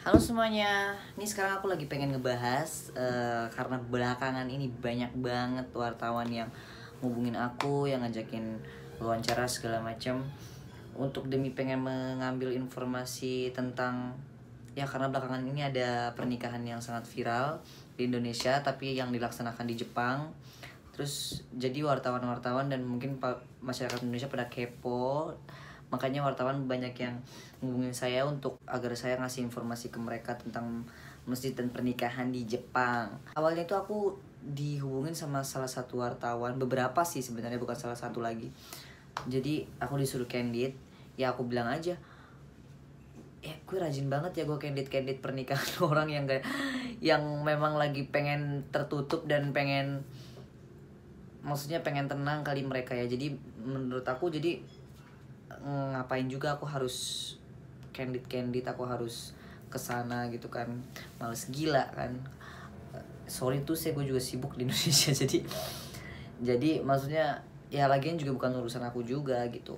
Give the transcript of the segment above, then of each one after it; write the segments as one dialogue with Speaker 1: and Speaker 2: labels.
Speaker 1: Halo semuanya, ini sekarang aku lagi pengen ngebahas karena belakangan ini banyak banget wartawan yang ngubungin aku, yang ngajakin wawancara segala macam untuk demi pengen mengambil informasi tentang ya karena belakangan ini ada pernikahan yang sangat viral di Indonesia tapi yang dilaksanakan di Jepang. Terus jadi wartawan-wartawan dan mungkin masyarakat Indonesia pada kepo. Makanya wartawan banyak yang ngubungin saya untuk agar saya ngasih informasi ke mereka tentang masjid dan pernikahan di Jepang. Awalnya itu aku dihubungin sama salah satu wartawan, beberapa sih sebenarnya, bukan salah satu lagi. Jadi aku disuruh candid, ya aku bilang aja, gue rajin banget ya gue candid pernikahan orang yang gak, yang memang lagi pengen tertutup dan pengen, maksudnya pengen tenang kali mereka ya. Jadi menurut aku, jadi ngapain juga aku harus candid, aku harus kesana gitu kan, males gila kan. Sorry tuh saya, gue juga sibuk di Indonesia jadi maksudnya ya lagian juga bukan urusan aku juga gitu.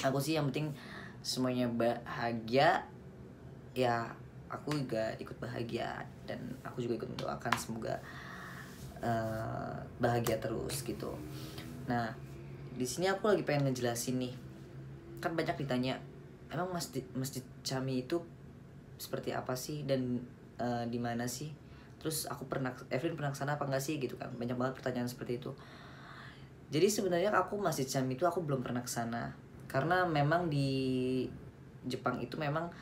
Speaker 1: Aku sih yang penting semuanya bahagia, ya aku juga ikut bahagia dan aku juga ikut mendoakan semoga bahagia terus gitu. Nah di sini aku lagi pengen ngejelasin nih, kan banyak ditanya emang masjid Cami itu seperti apa sih dan di mana sih, terus Evelyn pernah kesana apa enggak sih gitu kan, banyak banget pertanyaan seperti itu. Jadi sebenarnya aku masjid Cami itu aku belum pernah kesana karena memang di Jepang itu memang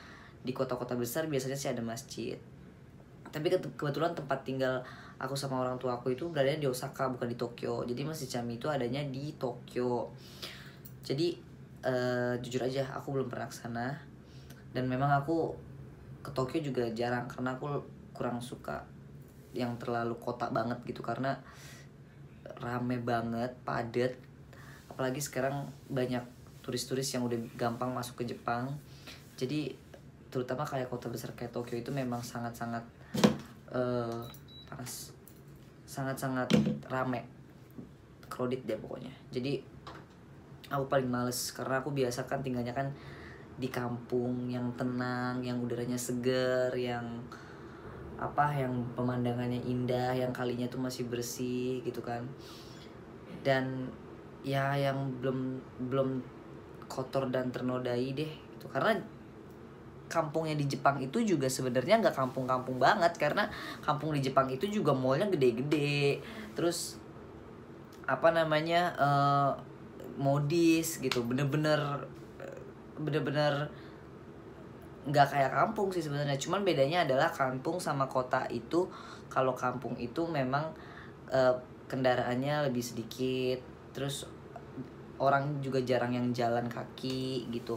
Speaker 1: di kota-kota besar biasanya sih ada masjid. Tapi kebetulan tempat tinggal aku sama orang tua aku itu berada di Osaka, bukan di Tokyo. Jadi masjid Cami itu adanya di Tokyo. Jadi jujur aja aku belum pernah kesana. Dan memang aku ke Tokyo juga jarang karena aku kurang suka yang terlalu kota banget gitu, karena rame banget, padat. Apalagi sekarang banyak turis-turis yang udah gampang masuk ke Jepang. Jadi terutama kayak kota besar kayak Tokyo itu memang sangat-sangat panas, sangat-sangat rame, crowded deh pokoknya. Jadi aku paling males karena aku biasa kan tinggalnya kan di kampung yang tenang, yang udaranya segar, yang yang pemandangannya indah, yang kalinya tuh masih bersih gitu kan. Dan ya yang belum kotor dan ternodai deh gitu. Karena kampungnya di Jepang itu juga sebenarnya nggak kampung-kampung banget, karena kampung di Jepang itu juga mallnya gede-gede, terus modis gitu, bener-bener nggak kayak kampung sih sebenarnya. Cuman bedanya adalah kampung sama kota itu, kalau kampung itu memang kendaraannya lebih sedikit, terus orang juga jarang yang jalan kaki gitu,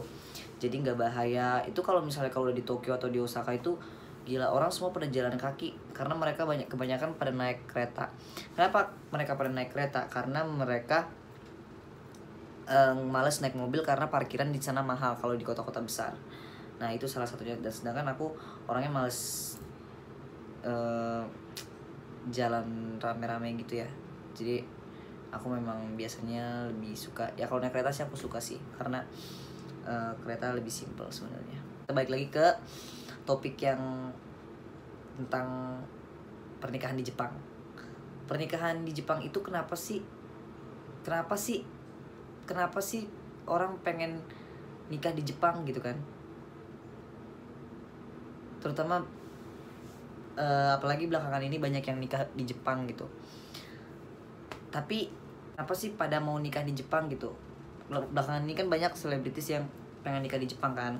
Speaker 1: jadi nggak bahaya. Itu kalau misalnya kalau udah di Tokyo atau di Osaka itu gila, orang semua pada jalan kaki karena mereka kebanyakan pada naik kereta. Kenapa mereka pada naik kereta? Karena mereka males naik mobil karena parkiran di sana mahal kalau di kota-kota besar. Nah itu salah satunya. Dan sedangkan aku orangnya males jalan rame-rame gitu ya. Jadi aku memang biasanya lebih suka ya kalau naik kereta sih, aku suka sih karena kereta lebih simpel sebenarnya. Kita balik lagi ke topik yang tentang pernikahan di Jepang. Pernikahan di Jepang itu kenapa sih orang pengen nikah di Jepang gitu kan? Terutama apalagi belakangan ini banyak yang nikah di Jepang gitu. Tapi apa sih pada mau nikah di Jepang gitu? Belakangan ini kan banyak selebritis yang pengen nikah di Jepang kan.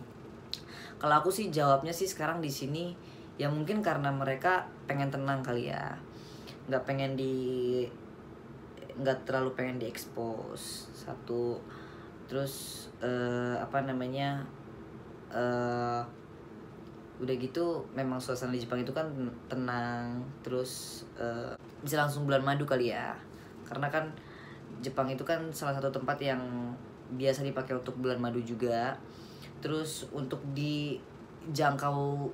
Speaker 1: Kalau aku sih jawabnya sih sekarang di sini ya mungkin karena mereka pengen tenang kali ya, nggak terlalu pengen diekspos satu. Terus udah gitu memang suasana di Jepang itu kan tenang, terus bisa langsung bulan madu kali ya, karena kan Jepang itu kan salah satu tempat yang biasa dipakai untuk bulan madu juga. Terus untuk dijangkau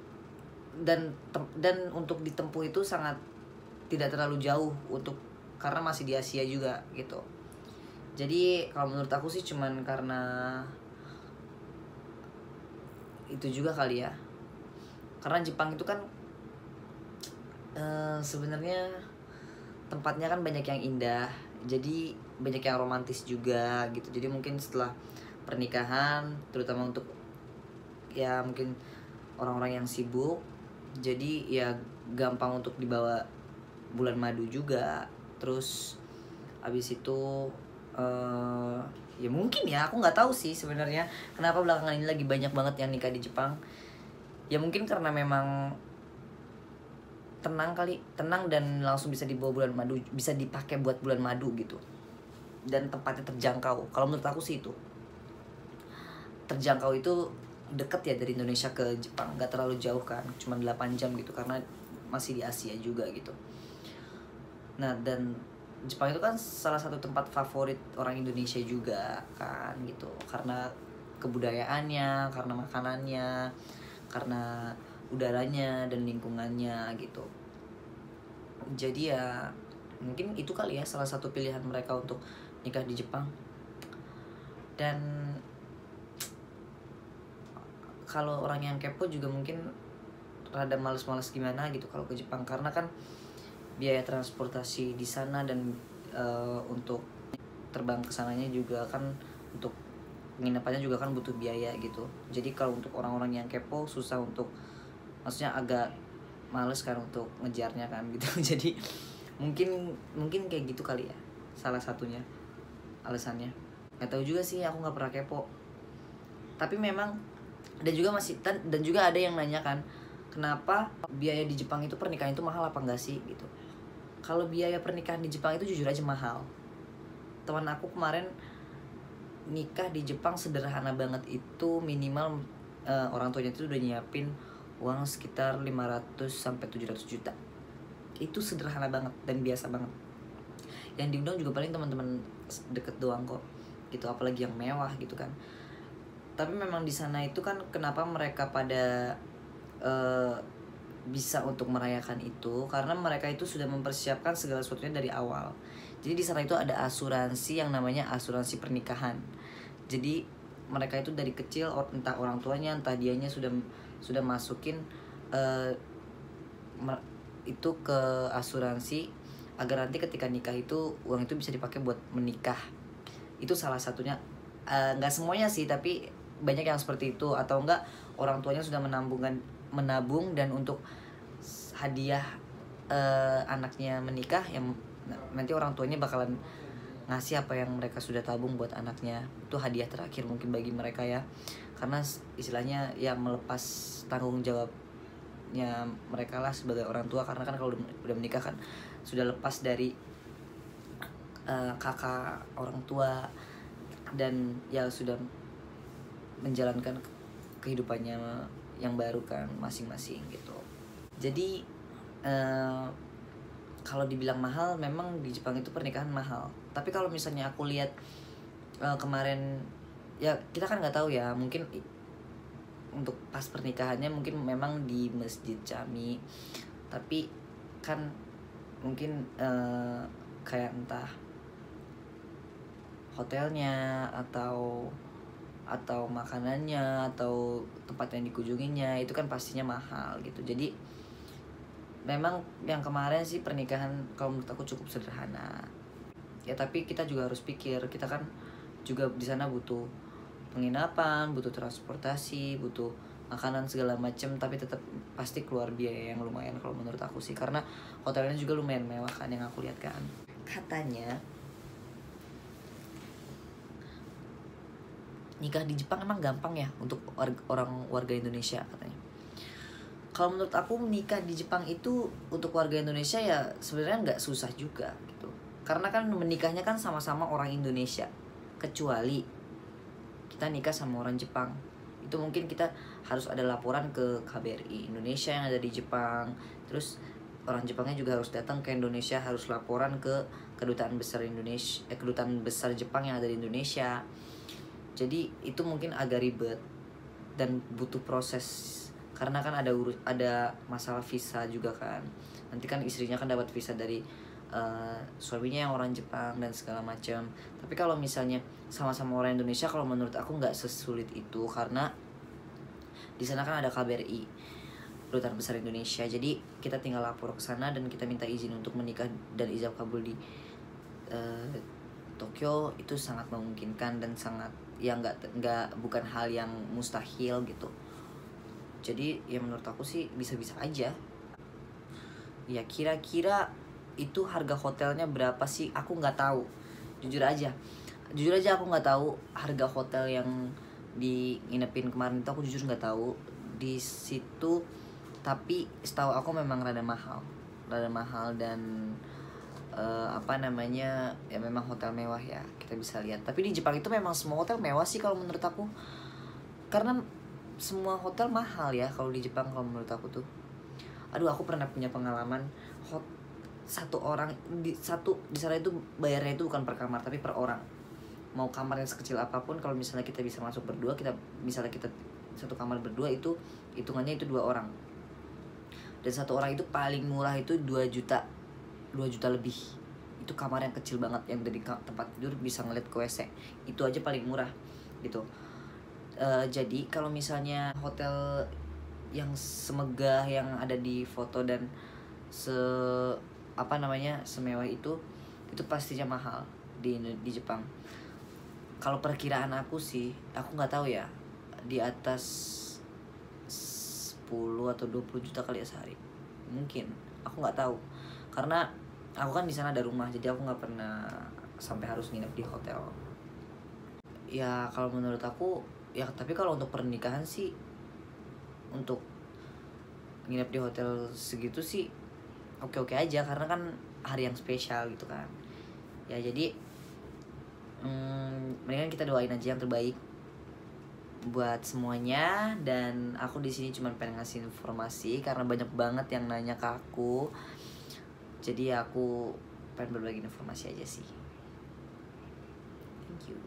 Speaker 1: dan untuk ditempuh itu sangat tidak terlalu jauh karena masih di Asia juga gitu. Jadi kalau menurut aku sih cuman karena itu juga kali ya, Karena Jepang itu kan sebenarnya tempatnya kan banyak yang indah, jadi banyak yang romantis juga gitu. Jadi mungkin setelah pernikahan, terutama untuk ya mungkin orang-orang yang sibuk, jadi ya gampang untuk dibawa bulan madu juga. Terus abis itu ya mungkin ya aku nggak tahu sih sebenarnya kenapa belakangan ini lagi banyak banget yang nikah di Jepang. Ya mungkin karena memang tenang dan langsung bisa dibawa bulan madu, bisa dipakai buat bulan madu gitu, dan tempatnya terjangkau. Kalau menurut aku sih itu terjangkau, itu deket ya dari Indonesia ke Jepang, nggak terlalu jauh kan, cuma 8 jam gitu karena masih di Asia juga gitu. Nah, dan Jepang itu kan salah satu tempat favorit orang Indonesia juga kan gitu, karena kebudayaannya, karena makanannya, karena udaranya dan lingkungannya gitu. Jadi ya mungkin itu kali ya salah satu pilihan mereka untuk nikah di Jepang. Dan kalau orang yang kepo juga mungkin rada males-males gimana gitu kalau ke Jepang, karena kan biaya transportasi di sana dan untuk terbang ke sananya juga kan, untuk penginapannya juga kan butuh biaya gitu. Jadi kalau untuk orang-orang yang kepo susah untuk, maksudnya agak males kan untuk ngejarnya kan gitu. Jadi mungkin kayak gitu kali ya salah satunya alasannya. Nggak tahu juga sih, aku nggak pernah kepo. Tapi memang dan juga ada yang nanya kan, kenapa biaya di Jepang itu pernikahan itu mahal apa enggak sih gitu. Kalau biaya pernikahan di Jepang itu jujur aja mahal. Teman aku kemarin nikah di Jepang sederhana banget, itu minimal orang tuanya itu udah nyiapin uang sekitar 500 sampai 700 juta. Itu sederhana banget dan biasa banget. Yang diundang juga paling teman-teman deket doang kok gitu, apalagi yang mewah gitu kan. Tapi memang di sana itu kan kenapa mereka pada bisa untuk merayakan itu, karena mereka itu sudah mempersiapkan segala sesuatunya dari awal. Jadi di sana itu ada asuransi yang namanya asuransi pernikahan. Jadi mereka itu dari kecil, entah orang tuanya entah dianya sudah masukin itu ke asuransi, agar nanti ketika nikah itu uang itu bisa dipakai buat menikah. Itu salah satunya. Nggak semuanya sih, tapi banyak yang seperti itu. Atau enggak orang tuanya sudah menabung dan untuk hadiah anaknya menikah, yang nanti orang tuanya bakalan ngasih apa yang mereka sudah tabung buat anaknya. Itu hadiah terakhir mungkin bagi mereka ya, karena istilahnya ya melepas tanggung jawabnya mereka lah sebagai orang tua. Karena kan kalau udah menikah kan sudah lepas dari kakak orang tua, dan ya sudah menjalankan kehidupannya yang baru kan masing-masing gitu. Jadi kalau dibilang mahal, memang di Jepang itu pernikahan mahal. Tapi kalau misalnya aku lihat kemarin, ya kita kan nggak tahu ya, mungkin untuk pas pernikahannya mungkin memang di Masjid Jami, tapi kan mungkin kayak entah hotelnya atau makanannya atau tempat yang dikunjunginya itu kan pastinya mahal gitu. Jadi memang yang kemarin sih pernikahan kalau menurut aku cukup sederhana ya, tapi kita juga harus pikir, kita kan juga di sana butuh penginapan, butuh transportasi, butuh makanan segala macam, tapi tetap pasti keluar biaya yang lumayan kalau menurut aku sih, karena hotelnya juga lumayan mewah kan yang aku lihat kan. Katanya nikah di Jepang emang gampang ya untuk orang warga Indonesia katanya. Kalau menurut aku nikah di Jepang itu untuk warga Indonesia ya sebenarnya nggak susah juga gitu, karena kan menikahnya kan sama-sama orang Indonesia, kecuali kita nikah sama orang Jepang. Itu mungkin kita harus ada laporan ke KBRI Indonesia yang ada di Jepang. Terus orang Jepangnya juga harus datang ke Indonesia, harus laporan ke kedutaan besar Indonesia, kedutaan besar Jepang yang ada di Indonesia. Jadi itu mungkin agak ribet dan butuh proses, karena kan ada masalah visa juga kan. Nanti kan istrinya kan dapat visa dari suaminya yang orang Jepang dan segala macam. Tapi kalau misalnya sama-sama orang Indonesia, kalau menurut aku nggak sesulit itu, karena di sana kan ada KBRI. Duta Besar Indonesia. Jadi kita tinggal lapor ke sana dan kita minta izin untuk menikah dan ijab kabul di Tokyo. Itu sangat memungkinkan dan sangat ya nggak bukan hal yang mustahil gitu. Jadi ya menurut aku sih bisa-bisa aja. Ya kira-kira itu harga hotelnya berapa sih? Aku nggak tahu. Jujur aja aku nggak tahu harga hotel yang di nginepin kemarin itu, aku jujur nggak tahu di situ. Tapi setahu aku memang rada mahal dan apa namanya ya memang hotel mewah ya, kita bisa lihat. Tapi di Jepang itu memang semua hotel mewah sih kalau menurut aku, karena semua hotel mahal ya kalau di Jepang kalau menurut aku tuh. Aduh, aku pernah punya pengalaman satu orang di sana itu bayarnya itu bukan per kamar tapi per orang. Mau kamarnya sekecil apapun, kalau misalnya kita bisa masuk berdua, misalnya kita satu kamar berdua, itu hitungannya itu 2 orang. Dan satu orang itu paling murah itu 2 juta lebih. Itu kamar yang kecil banget, yang dari tempat tidur bisa ngeliat ke WC. Itu aja paling murah gitu. Jadi kalau misalnya hotel yang semegah yang ada di foto dan semewah itu pastinya mahal di Jepang. Kalau perkiraan aku sih, aku nggak tahu ya, di atas 10 atau 20 juta kali ya sehari. Mungkin, aku nggak tahu. Karena aku kan di sana ada rumah, jadi aku nggak pernah sampai harus nginep di hotel. Ya kalau menurut aku, ya tapi kalau untuk pernikahan sih, untuk nginep di hotel segitu sih oke-oke aja, karena kan hari yang spesial gitu kan. Ya jadi mendingan kita doain aja yang terbaik buat semuanya. Dan aku di sini cuma pengen ngasih informasi karena banyak banget yang nanya ke aku, jadi aku pengen berbagi informasi aja sih. Thank you.